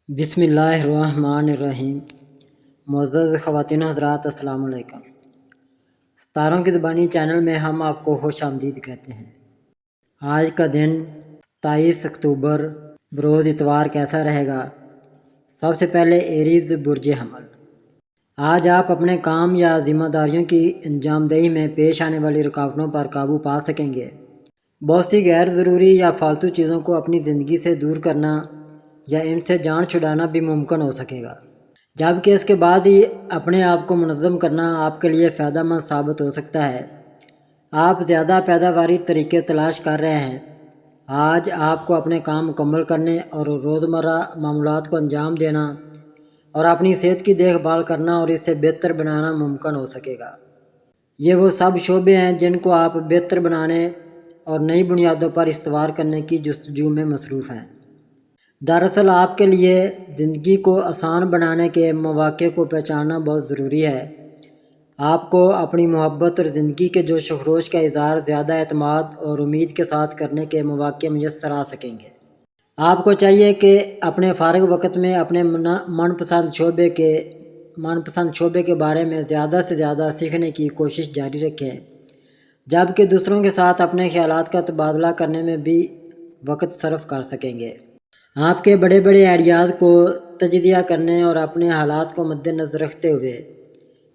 بسم اللہ الرحمن الرحیم۔ معزز خواتین و حضرات، السلام علیکم۔ ستاروں کی زبانی چینل میں ہم آپ کو خوش آمدید کہتے ہیں۔ آج کا دن 27 اکتوبر بروز اتوار کیسا رہے گا؟ سب سے پہلے ایریز برج حمل۔ آج آپ اپنے کام یا ذمہ داریوں کی انجام دہی میں پیش آنے والی رکاوٹوں پر قابو پا سکیں گے۔ بہت سی غیر ضروری یا فالتو چیزوں کو اپنی زندگی سے دور کرنا یا ان سے جان چھڑانا بھی ممکن ہو سکے گا، جبکہ اس کے بعد ہی اپنے آپ کو منظم کرنا آپ کے لیے فائدہ مند ثابت ہو سکتا ہے۔ آپ زیادہ پیداواری طریقے تلاش کر رہے ہیں۔ آج آپ کو اپنے کام مکمل کرنے اور روزمرہ معمولات کو انجام دینا اور اپنی صحت کی دیکھ بھال کرنا اور اسے بہتر بنانا ممکن ہو سکے گا۔ یہ وہ سب شعبے ہیں جن کو آپ بہتر بنانے اور نئی بنیادوں پر استوار کرنے کی جستجو میں مصروف ہیں۔ دراصل آپ کے لیے زندگی کو آسان بنانے کے مواقع کو پہچاننا بہت ضروری ہے۔ آپ کو اپنی محبت اور زندگی کے جوش و خروش کا اظہار زیادہ اعتماد اور امید کے ساتھ کرنے کے مواقع میسر آ سکیں گے۔ آپ کو چاہیے کہ اپنے فارغ وقت میں اپنے من پسند شعبے کے بارے میں زیادہ سے زیادہ سیکھنے کی کوشش جاری رکھیں، جبکہ دوسروں کے ساتھ اپنے خیالات کا تبادلہ کرنے میں بھی وقت صرف کر سکیں گے۔ آپ کے بڑے بڑے آئیڈیاز کو تجزیہ کرنے اور اپنے حالات کو مد نظر رکھتے ہوئے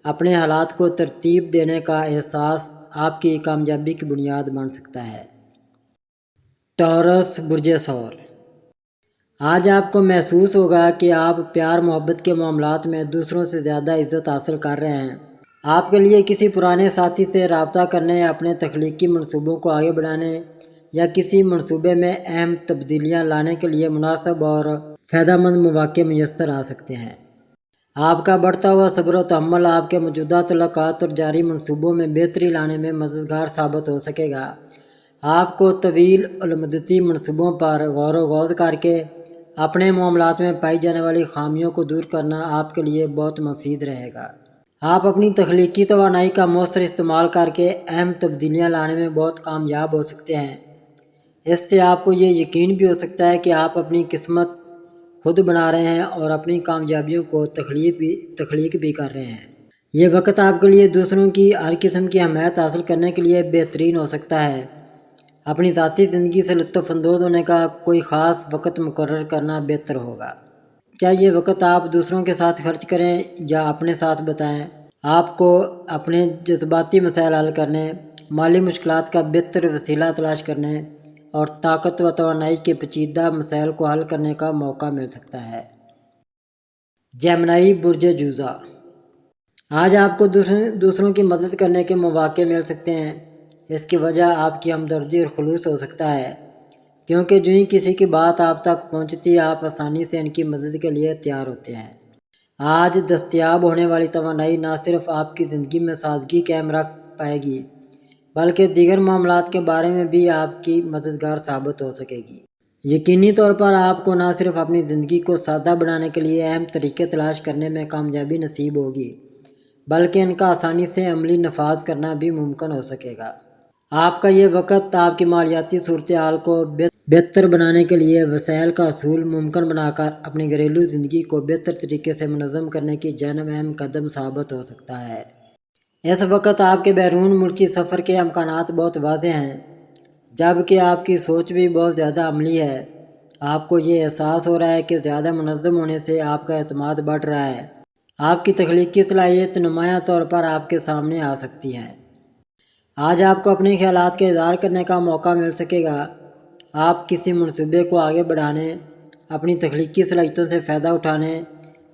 اپنے حالات کو ترتیب دینے کا احساس آپ کی کامیابی کی بنیاد بن سکتا ہے۔ ٹورس برج ثور۔ آج آپ کو محسوس ہوگا کہ آپ پیار محبت کے معاملات میں دوسروں سے زیادہ عزت حاصل کر رہے ہیں۔ آپ کے لیے کسی پرانے ساتھی سے رابطہ کرنے، اپنے تخلیقی منصوبوں کو آگے بڑھانے یا کسی منصوبے میں اہم تبدیلیاں لانے کے لیے مناسب اور فائدہ مند مواقع میسر آ سکتے ہیں۔ آپ کا بڑھتا ہوا صبر و تحمل آپ کے موجودہ تعلقات اور جاری منصوبوں میں بہتری لانے میں مددگار ثابت ہو سکے گا۔ آپ کو طویل المدتی منصوبوں پر غور و خوض کر کے اپنے معاملات میں پائی جانے والی خامیوں کو دور کرنا آپ کے لیے بہت مفید رہے گا۔ آپ اپنی تخلیقی توانائی کا مؤثر استعمال کر کے اہم تبدیلیاں لانے میں بہت کامیاب ہو سکتے ہیں۔ اس سے آپ کو یہ یقین بھی ہو سکتا ہے کہ آپ اپنی قسمت خود بنا رہے ہیں اور اپنی کامیابیوں کو تخلیق بھی کر رہے ہیں۔ یہ وقت آپ کے لیے دوسروں کی ہر قسم کی حمایت حاصل کرنے کے لیے بہترین ہو سکتا ہے۔ اپنی ذاتی زندگی سے لطف اندوز ہونے کا کوئی خاص وقت مقرر کرنا بہتر ہوگا۔ چاہے یہ وقت آپ دوسروں کے ساتھ خرچ کریں یا اپنے ساتھ بتائیں، آپ کو اپنے جذباتی مسائل حل کرنے، مالی مشکلات کا بہتر وسیلہ تلاش کرنے اور طاقت و توانائی کے پیچیدہ مسائل کو حل کرنے کا موقع مل سکتا ہے۔ جیمنائی برج جوزہ۔ آج آپ کو دوسروں کی مدد کرنے کے مواقع مل سکتے ہیں۔ اس کی وجہ آپ کی ہمدردی اور خلوص ہو سکتا ہے، کیونکہ جو ہی کسی کی بات آپ تک پہنچتی آپ آسانی سے ان کی مدد کے لیے تیار ہوتے ہیں۔ آج دستیاب ہونے والی توانائی نہ صرف آپ کی زندگی میں سادگی قائم رکھ پائے گی، بلکہ دیگر معاملات کے بارے میں بھی آپ کی مددگار ثابت ہو سکے گی۔ یقینی طور پر آپ کو نہ صرف اپنی زندگی کو سادہ بنانے کے لیے اہم طریقے تلاش کرنے میں کامیابی نصیب ہوگی، بلکہ ان کا آسانی سے عملی نفاذ کرنا بھی ممکن ہو سکے گا۔ آپ کا یہ وقت آپ کی مالیاتی صورتحال کو بہتر بنانے کے لیے وسائل کا حصول ممکن بنا کر اپنی گھریلو زندگی کو بہتر طریقے سے منظم کرنے کی جانب اہم قدم ثابت ہو سکتا ہے۔ اس وقت آپ کے بیرون ملکی سفر کے امکانات بہت واضح ہیں، جبکہ آپ کی سوچ بھی بہت زیادہ عملی ہے۔ آپ کو یہ احساس ہو رہا ہے کہ زیادہ منظم ہونے سے آپ کا اعتماد بڑھ رہا ہے۔ آپ کی تخلیقی صلاحیت نمایاں طور پر آپ کے سامنے آ سکتی ہے۔ آج آپ کو اپنے خیالات کا اظہار کرنے کا موقع مل سکے گا۔ آپ کسی منصوبے کو آگے بڑھانے، اپنی تخلیقی صلاحیتوں سے فائدہ اٹھانے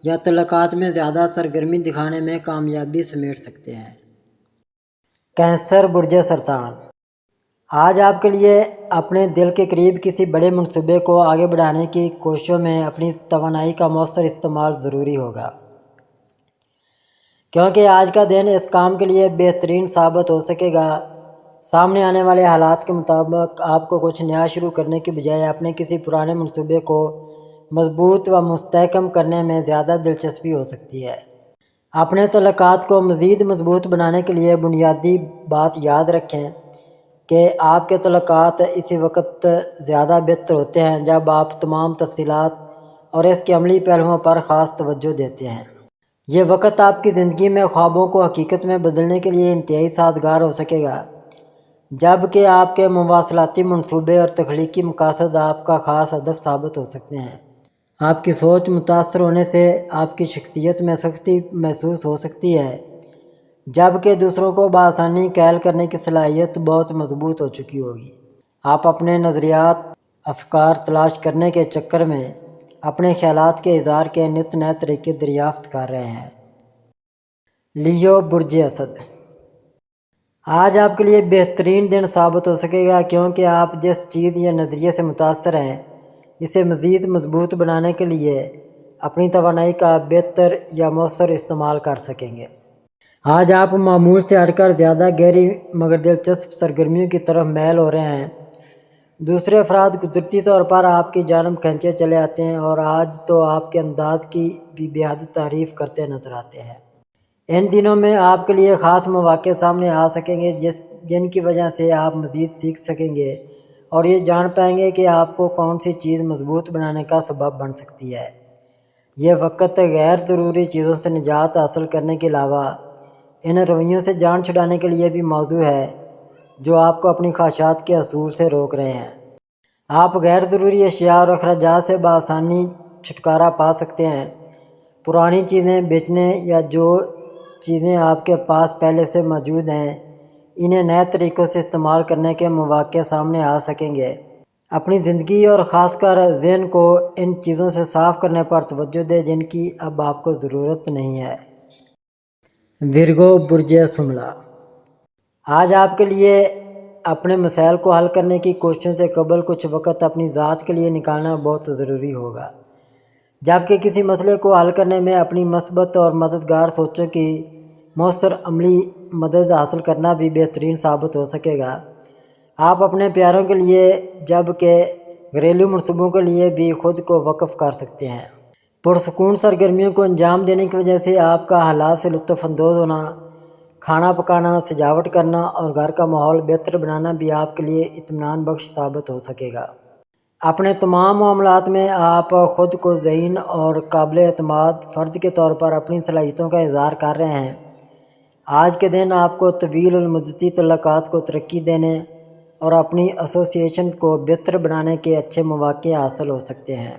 یا تعلقات میں زیادہ سرگرمی دکھانے میں کامیابی سمیٹ سکتے ہیں۔ کینسر برج سرطان۔ آج آپ کے لیے اپنے دل کے قریب کسی بڑے منصوبے کو آگے بڑھانے کی کوششوں میں اپنی توانائی کا مؤثر استعمال ضروری ہوگا، کیونکہ آج کا دن اس کام کے لیے بہترین ثابت ہو سکے گا۔ سامنے آنے والے حالات کے مطابق آپ کو کچھ نیا شروع کرنے کی بجائے اپنے کسی پرانے منصوبے کو مضبوط و مستحکم کرنے میں زیادہ دلچسپی ہو سکتی ہے۔ اپنے تعلقات کو مزید مضبوط بنانے کے لیے بنیادی بات یاد رکھیں کہ آپ کے تعلقات اسی وقت زیادہ بہتر ہوتے ہیں جب آپ تمام تفصیلات اور اس کے عملی پہلوؤں پر خاص توجہ دیتے ہیں۔ یہ وقت آپ کی زندگی میں خوابوں کو حقیقت میں بدلنے کے لیے انتہائی سازگار ہو سکے گا، جبکہ آپ کے مواصلاتی منصوبے اور تخلیقی مقاصد آپ کا خاص ہدف ثابت ہو سکتے ہیں۔ آپ کی سوچ متاثر ہونے سے آپ کی شخصیت میں سختی محسوس ہو سکتی ہے، جبکہ دوسروں کو بآسانی قائل کرنے کی صلاحیت بہت مضبوط ہو چکی ہوگی۔ آپ اپنے نظریات، افکار تلاش کرنے کے چکر میں اپنے خیالات کے اظہار کے نت نئے طریقے دریافت کر رہے ہیں۔ لیو برج اسد، آج آپ کے لیے بہترین دن ثابت ہو سکے گا، کیونکہ آپ جس چیز یا نظریے سے متاثر ہیں اسے مزید مضبوط بنانے کے لیے اپنی توانائی کا بہتر یا مؤثر استعمال کر سکیں گے۔ آج آپ معمول سے ہٹ کر زیادہ گہری مگر دلچسپ سرگرمیوں کی طرف میل ہو رہے ہیں۔ دوسرے افراد قدرتی طور پر آپ کی جانب کھینچے چلے آتے ہیں اور آج تو آپ کے انداز کی بھی بے حد تعریف کرتے نظر آتے ہیں۔ ان دنوں میں آپ کے لیے خاص مواقع سامنے آ سکیں گے جن کی وجہ سے آپ مزید سیکھ سکیں گے اور یہ جان پائیں گے کہ آپ کو کون سی چیز مضبوط بنانے کا سبب بن سکتی ہے۔ یہ وقت غیر ضروری چیزوں سے نجات حاصل کرنے کے علاوہ ان رویوں سے جان چھڑانے کے لیے بھی موزوں ہے جو آپ کو اپنی خواہشات کے حصول سے روک رہے ہیں۔ آپ غیر ضروری اشیاء اور اخراجات سے بآسانی چھٹکارا پا سکتے ہیں۔ پرانی چیزیں بیچنے یا جو چیزیں آپ کے پاس پہلے سے موجود ہیں انہیں نئے طریقوں سے استعمال کرنے کے مواقع سامنے آ سکیں گے۔ اپنی زندگی اور خاص کر ذہن کو ان چیزوں سے صاف کرنے پر توجہ دیں جن کی اب آپ کو ضرورت نہیں ہے۔ ورگو برج شملہ، آج آپ کے لیے اپنے مسائل کو حل کرنے کی کوششوں سے قبل کچھ وقت اپنی ذات کے لیے نکالنا بہت ضروری ہوگا، جبکہ کسی مسئلے کو حل کرنے میں اپنی مثبت اور مددگار سوچوں کی مؤثر عملی مدد حاصل کرنا بھی بہترین ثابت ہو سکے گا۔ آپ اپنے پیاروں کے لیے جبکہ گھریلو منصوبوں کے لیے بھی خود کو وقف کر سکتے ہیں۔ پرسکون سرگرمیوں کو انجام دینے کی وجہ سے آپ کا حالات سے لطف اندوز ہونا، کھانا پکانا، سجاوٹ کرنا اور گھر کا ماحول بہتر بنانا بھی آپ کے لیے اطمینان بخش ثابت ہو سکے گا۔ اپنے تمام معاملات میں آپ خود کو ذہین اور قابل اعتماد فرد کے طور پر اپنی صلاحیتوں کا اظہار کر رہے ہیں۔ آج کے دن آپ کو طویل المدتی تعلقات کو ترقی دینے اور اپنی ایسوسی ایشن کو بہتر بنانے کے اچھے مواقع حاصل ہو سکتے ہیں۔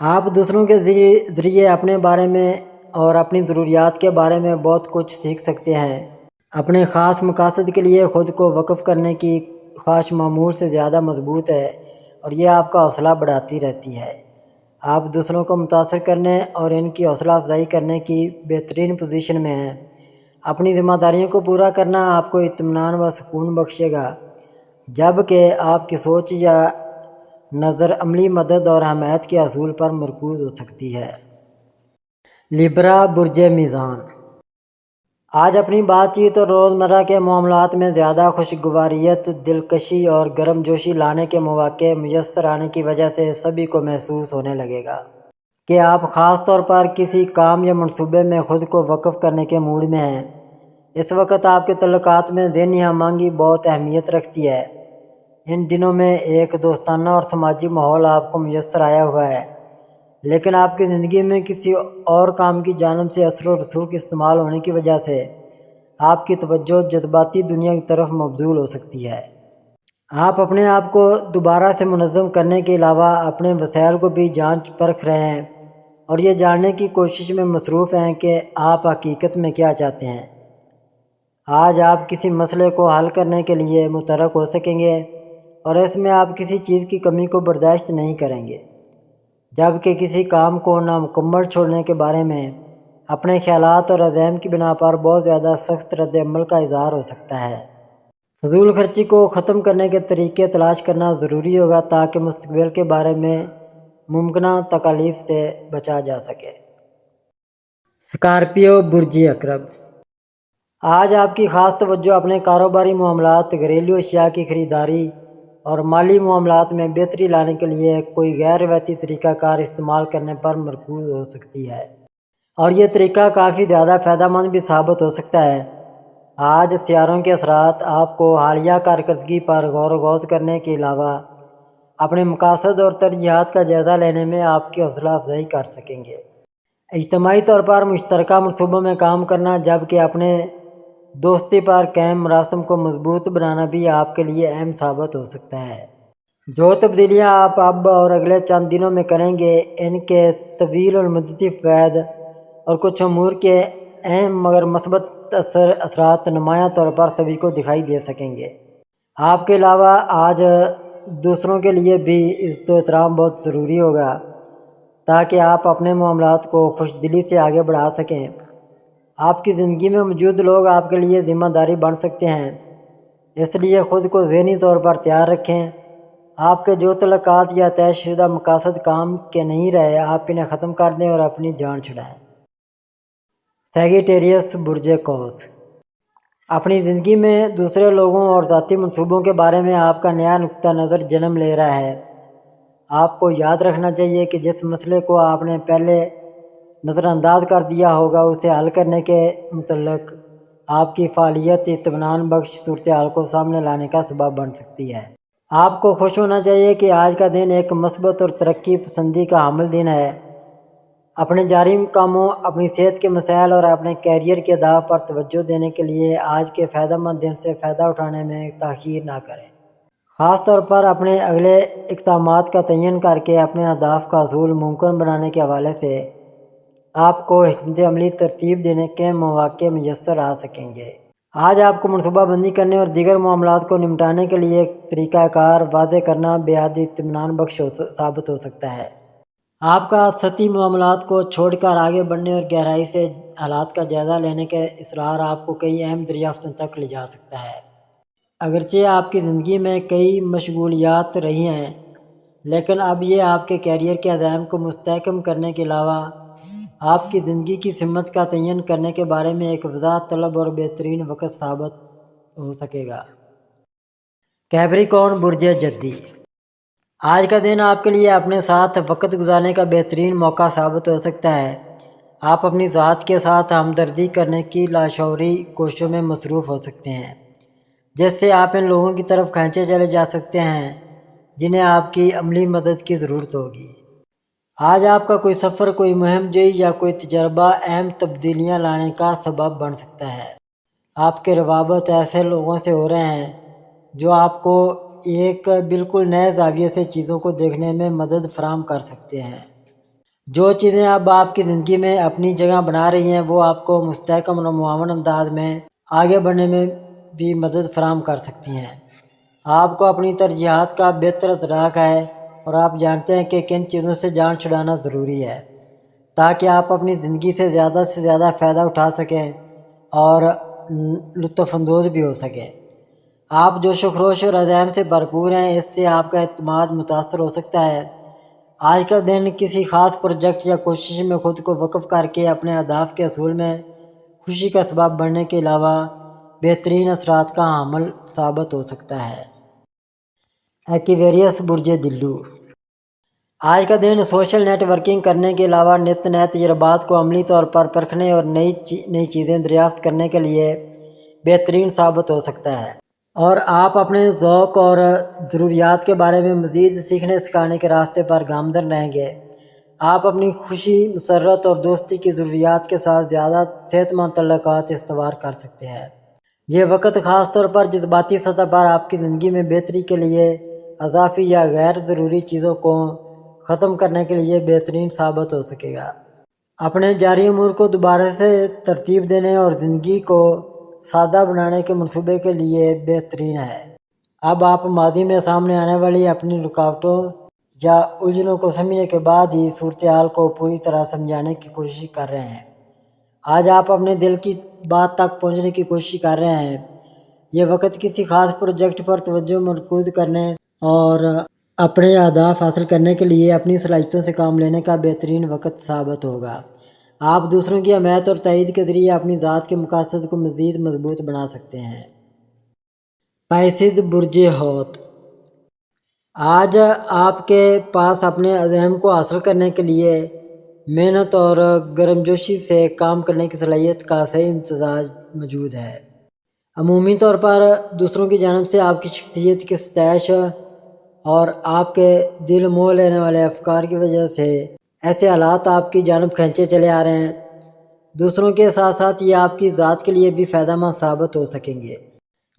آپ دوسروں کے ذریعے اپنے بارے میں اور اپنی ضروریات کے بارے میں بہت کچھ سیکھ سکتے ہیں۔ اپنے خاص مقاصد کے لیے خود کو وقف کرنے کی خواہش معمول سے زیادہ مضبوط ہے اور یہ آپ کا حوصلہ بڑھاتی رہتی ہے۔ آپ دوسروں کو متاثر کرنے اور ان کی حوصلہ افزائی کرنے کی بہترین پوزیشن میں ہیں۔ اپنی ذمہ داریوں کو پورا کرنا آپ کو اطمینان و سکون بخشے گا، جبکہ آپ کی سوچ یا نظر عملی مدد اور حمایت کے حصول پر مرکوز ہو سکتی ہے۔ لیبرا برج میزان، آج اپنی بات چیت اور روزمرہ کے معاملات میں زیادہ خوشگواریت، دلکشی اور گرم جوشی لانے کے مواقع میسر آنے کی وجہ سے سبھی کو محسوس ہونے لگے گا کہ آپ خاص طور پر کسی کام یا منصوبے میں خود کو وقف کرنے کے موڈ میں ہیں۔ اس وقت آپ کے تعلقات میں ذہنی ہم آہنگی بہت اہمیت رکھتی ہے۔ ان دنوں میں ایک دوستانہ اور سماجی ماحول آپ کو میسر آیا ہوا ہے، لیکن آپ کی زندگی میں کسی اور کام کی جانب سے اثر و رسوخ استعمال ہونے کی وجہ سے آپ کی توجہ جذباتی دنیا کی طرف مبذول ہو سکتی ہے۔ آپ اپنے آپ کو دوبارہ سے منظم کرنے کے علاوہ اپنے وسائل کو بھی جانچ پرکھ رہے ہیں اور یہ جاننے کی کوشش میں مصروف ہیں کہ آپ حقیقت میں کیا چاہتے ہیں۔ آج آپ کسی مسئلے کو حل کرنے کے لیے متحرک ہو سکیں گے اور اس میں آپ کسی چیز کی کمی کو برداشت نہیں کریں گے، جبکہ کسی کام کو نامکمل چھوڑنے کے بارے میں اپنے خیالات اور عزائم کی بنا پر بہت زیادہ سخت رد عمل کا اظہار ہو سکتا ہے۔ فضول خرچی کو ختم کرنے کے طریقے تلاش کرنا ضروری ہوگا تاکہ مستقبل کے بارے میں ممکنہ تکالیف سے بچا جا سکے۔ اسکارپیو برج عقرب، آج آپ کی خاص توجہ اپنے کاروباری معاملات، گھریلو اشیاء کی خریداری اور مالی معاملات میں بہتری لانے کے لیے کوئی غیر روایتی طریقہ کار استعمال کرنے پر مرکوز ہو سکتی ہے، اور یہ طریقہ کافی زیادہ فائدہ مند بھی ثابت ہو سکتا ہے۔ آج سیاروں کے اثرات آپ کو حالیہ کارکردگی پر غور و خوض کرنے کے علاوہ اپنے مقاصد اور ترجیحات کا جائزہ لینے میں آپ کی حوصلہ افزائی کر سکیں گے۔ اجتماعی طور پر مشترکہ منصوبوں میں کام کرنا، جبکہ اپنے دوستی پر قائم مراسم کو مضبوط بنانا بھی آپ کے لیے اہم ثابت ہو سکتا ہے۔ جو تبدیلیاں آپ اب اور اگلے چند دنوں میں کریں گے، ان کے طویل المدتی فوائد اور کچھ امور کے اہم مگر مثبت اثرات نمایاں طور پر سبھی کو دکھائی دے سکیں گے۔ آپ کے علاوہ آج دوسروں کے لیے بھی عزت و احترام بہت ضروری ہوگا تاکہ آپ اپنے معاملات کو خوش دلی سے آگے بڑھا سکیں۔ آپ کی زندگی میں موجود لوگ آپ کے لیے ذمہ داری بن سکتے ہیں، اس لیے خود کو ذہنی طور پر تیار رکھیں۔ آپ کے جو تعلقات یا طے شدہ مقاصد کام کے نہیں رہے، آپ انہیں ختم کر دیں اور اپنی جان چھڑائیں۔ سیگیٹیریس برج قوس، اپنی زندگی میں دوسرے لوگوں اور ذاتی منصوبوں کے بارے میں آپ کا نیا نقطہ نظر جنم لے رہا ہے۔ آپ کو یاد رکھنا چاہیے کہ جس مسئلے کو آپ نے پہلے نظر انداز کر دیا ہوگا، اسے حل کرنے کے متعلق آپ کی فعالیت اطمینان بخش صورتحال کو سامنے لانے کا سبب بن سکتی ہے۔ آپ کو خوش ہونا چاہیے کہ آج کا دن ایک مثبت اور ترقی پسندی کا حامل دن ہے۔ اپنے جاری کاموں، اپنی صحت کے مسائل اور اپنے کیریئر کے اہداف پر توجہ دینے کے لیے آج کے فائدہ مند دن سے فائدہ اٹھانے میں تاخیر نہ کریں۔ خاص طور پر اپنے اگلے اقدامات کا تعین کر کے اپنے اہداف کا حصول ممکن بنانے کے حوالے سے آپ کو حکمت عملی ترتیب دینے کے مواقع میسر آ سکیں گے۔ آج آپ کو منصوبہ بندی کرنے اور دیگر معاملات کو نمٹانے کے لیے ایک طریقہ کار واضح کرنا بے حد اطمینان بخش ثابت ہو سکتا ہے۔ آپ کا سطحی معاملات کو چھوڑ کر آگے بڑھنے اور گہرائی سے حالات کا جائزہ لینے کا اصرار آپ کو کئی اہم دریافتوں تک لے جا سکتا ہے۔ اگرچہ آپ کی زندگی میں کئی مشغولیات رہی ہیں، لیکن اب یہ آپ کے کیریئر کے عزائم کو مستحکم کرنے کے علاوہ آپ کی زندگی کی سمت کا تعین کرنے کے بارے میں ایک وضاحت طلب اور بہترین وقت ثابت ہو سکے گا۔ کیپریکارن برج جدی، آج کا دن آپ کے لیے اپنے ساتھ وقت گزارنے کا بہترین موقع ثابت ہو سکتا ہے۔ آپ اپنی ذات کے ساتھ ہمدردی کرنے کی لاشعوری کوششوں میں مصروف ہو سکتے ہیں، جس سے آپ ان لوگوں کی طرف کھینچے چلے جا سکتے ہیں جنہیں آپ کی عملی مدد کی ضرورت ہوگی۔ آج آپ کا کوئی سفر، کوئی مہم جوئی یا کوئی تجربہ اہم تبدیلیاں لانے کا سبب بن سکتا ہے۔ آپ کے روابط ایسے لوگوں سے ہو رہے ہیں جو آپ کو ایک بالکل نئے زاویے سے چیزوں کو دیکھنے میں مدد فراہم کر سکتے ہیں۔ جو چیزیں اب آپ کی زندگی میں اپنی جگہ بنا رہی ہیں، وہ آپ کو مستحکم اور معاون انداز میں آگے بڑھنے میں بھی مدد فراہم کر سکتی ہیں۔ آپ کو اپنی ترجیحات کا بہتر ادراک ہے اور آپ جانتے ہیں کہ کن چیزوں سے جان چھڑانا ضروری ہے تاکہ آپ اپنی زندگی سے زیادہ فائدہ اٹھا سکیں اور لطف اندوز بھی ہو سکیں۔ آپ جوش و خروش اور عزائم سے بھرپور ہیں، اس سے آپ کا اعتماد متاثر ہو سکتا ہے۔ آج کا دن کسی خاص پروجیکٹ یا کوشش میں خود کو وقف کر کے اپنے اہداف کے حصول میں خوشی کا سبب بننے کے علاوہ بہترین اثرات کا حامل ثابت ہو سکتا ہے۔ ایکویریس برج دلو، آج کا دن سوشل نیٹ ورکنگ کرنے کے علاوہ نت نئے تجربات کو عملی طور پر پرکھنے اور نئی چیزیں دریافت کرنے کے لیے بہترین ثابت ہو سکتا ہے، اور آپ اپنے ذوق اور ضروریات کے بارے میں مزید سیکھنے سکھانے کے راستے پر گامزن رہیں گے۔ آپ اپنی خوشی، مسرت اور دوستی کی ضروریات کے ساتھ زیادہ صحت مند تعلقات استوار کر سکتے ہیں۔ یہ وقت خاص طور پر جذباتی سطح پر آپ کی زندگی میں بہتری کے لیے اضافی یا غیر ضروری چیزوں کو ختم کرنے کے لیے بہترین ثابت ہو سکے گا۔ اپنے جاری امور کو دوبارہ سے ترتیب دینے اور زندگی کو سادہ بنانے کے منصوبے کے لیے بہترین ہے۔ اب آپ ماضی میں سامنے آنے والی اپنی رکاوٹوں یا الجھنوں کو سمجھنے کے بعد ہی صورتحال کو پوری طرح سمجھانے کی کوشش کر رہے ہیں۔ آج آپ اپنے دل کی بات تک پہنچنے کی کوشش کر رہے ہیں۔ یہ وقت کسی خاص پروجیکٹ پر توجہ مرکوز کرنے اور اپنے اہداف حاصل کرنے کے لیے اپنی صلاحیتوں سے کام لینے کا بہترین وقت ثابت ہوگا۔ آپ دوسروں کی حمایت اور تائید کے ذریعے اپنی ذات کے مقاصد کو مزید مضبوط بنا سکتے ہیں۔ پائسز برج حوت، آج آپ کے پاس اپنے عزائم کو حاصل کرنے کے لیے محنت اور گرمجوشی سے کام کرنے کی صلاحیت کا صحیح امتزاج موجود ہے۔ عمومی طور پر دوسروں کی جانب سے آپ کی شخصیت کی ستائش اور آپ کے دل موہ لینے والے افکار کی وجہ سے ایسے حالات آپ کی جانب کھینچے چلے آ رہے ہیں، دوسروں کے ساتھ ساتھ یہ آپ کی ذات کے لیے بھی فائدہ مند ثابت ہو سکیں گے۔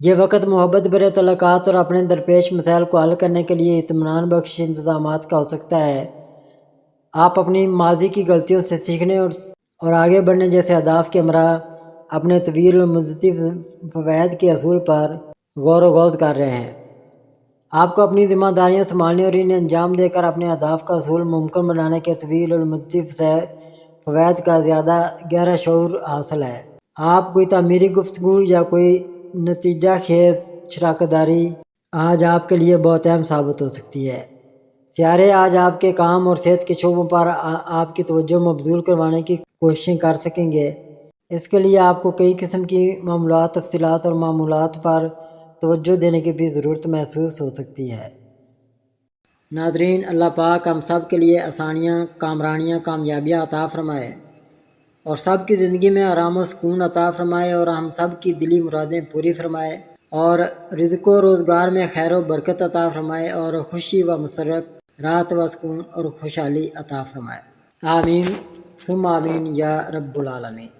یہ وقت محبت برے تعلقات اور اپنے درپیش مسائل کو حل کرنے کے لیے اطمینان بخش انتظامات کا ہو سکتا ہے۔ آپ اپنی ماضی کی غلطیوں سے سیکھنے اور آگے بڑھنے جیسے اہداف کے ہمراہ اپنے طویل مدتی فوائد کے اصول پر غور و خوض کر رہے ہیں۔ آپ کو اپنی ذمہ داریاں سنبھالنے اور انہیں انجام دے کر اپنے اہداف کا حصول ممکن بنانے کے طویل المدتی فوائد کا زیادہ گہرا شعور حاصل ہے۔ آپ کوئی تعمیری گفتگو یا کوئی نتیجہ خیز شراکت داری آج آپ کے لیے بہت اہم ثابت ہو سکتی ہے۔ سیارے آج آپ کے کام اور صحت کے شعبوں پر آپ کی توجہ مبذول کروانے کی کوششیں کر سکیں گے۔ اس کے لیے آپ کو کئی قسم کی معاملات، تفصیلات اور معمولات پر توجہ دینے کی بھی ضرورت محسوس ہو سکتی ہے۔ ناظرین، اللہ پاک ہم سب کے لیے آسانیاں، کامرانیاں، کامیابیاں عطا فرمائے اور سب کی زندگی میں آرام و سکون عطا فرمائے اور ہم سب کی دلی مرادیں پوری فرمائے اور رزق و روزگار میں خیر و برکت عطا فرمائے اور خوشی و مسرت، راحت و سکون اور خوشحالی عطا فرمائے۔ آمین ثم آمین یا رب العالمین۔